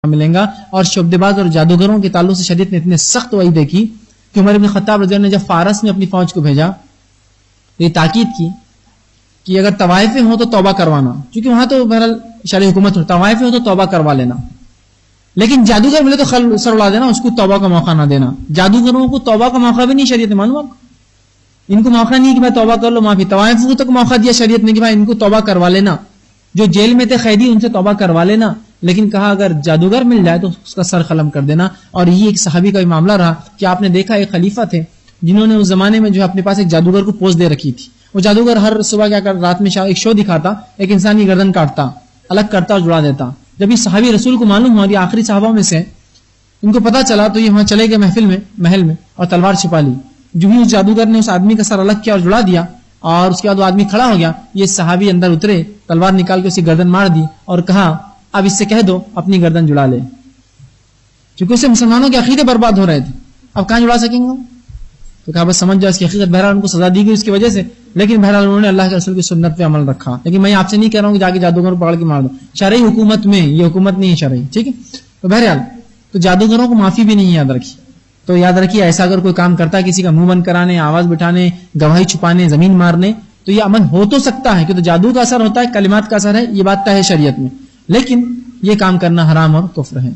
ملیں گا. اور شعبدے باز اور جادوگروں کے تعلق سے شریعت نے اتنے سخت وعیدیں کی کہ عمر بن خطاب رضی اللہ عنہ نے جب فارس میں اپنی فوج کو بھیجا یہ تاکید کی کہ اگر طوائفیں ہوں تو توبہ کروانا, کیونکہ وہاں تو بہرحال شرعی حکومت ہو, طوائفیں ہوں تو توبہ کروا لینا, لیکن جادوگر ملے تو سر اڑا دینا, اس کو توبہ کا موقع نہ دینا. جادوگروں کو توبہ کا موقع بھی نہیں شریعت نے, معلوم آپ ان کو موقع نہیں کہ بھائی توبہ کر لو معافی. طوائفوں کو تک موقع دیا شریعت نے کہ بھائی ان کو توبہ کروا لینا, جو جیل میں تھے قیدی ان سے توبہ کروا لینا, لیکن کہا اگر جادوگر مل جائے تو اس کا سر قلم کر دینا. اور یہ ایک صحابی کا معاملہ رہا کہ آپ نے دیکھا ایک خلیفہ تھے جنہوں نے اس زمانے میں جو اپنے پاس ایک جادوگر کو پوز دے رکھی تھی. وہ جادوگر ہر صبح کیا کر رات میں ایک شو دکھاتا, ایک انسان کی گردن کاٹتا, الگ کرتا اور جڑا دیتا. جب یہ صحابی رسول کو معلوم ہوا, یہ آخری صحابہ میں سے, ان کو پتا چلا تو یہ وہاں چلے گئے محل میں اور تلوار چھپا لی. جو بھی اس جادوگر نے اس آدمی کا سر الگ کیا اور جڑا دیا اور اس کے بعد وہ آدمی کھڑا ہو گیا, یہ صحابی اندر اترے, تلوار نکال کے اسی گردن مار دی اور کہا اب اس سے کہہ دو اپنی گردن جڑا لے, کیونکہ اس سے مسلمانوں کے عقیدے برباد ہو رہے تھے. اب کہاں جڑا سکیں گے؟ تو کہا بس سمجھ جاؤ اس کی حقیقت. بہرحال ان کو سزا دی گئی اس کی وجہ سے, لیکن بہرحال انہوں نے اللہ کے رسول کی سنت پہ عمل رکھا. لیکن میں آپ سے نہیں کہہ رہا ہوں کہ جا کے جادوگر کو پکڑ کے مار دو, شرعی حکومت میں, یہ حکومت نہیں ہے شرعی, ٹھیک ہے. تو بہرحال تو جادوگروں کو معافی بھی نہیں یاد رکھی. تو یاد رکھیے ایسا اگر کوئی کام کرتا ہے کسی کا منہ بند کرانے, آواز بٹھانے, گواہی چھپانے, زمین مارنے, تو یہ امن ہو تو سکتا ہے کہ تو جادو کا اثر ہوتا ہے, کلمات کا اثر ہے, یہ بات طے ہے شریعت میں, لیکن یہ کام کرنا حرام اور کفر ہے.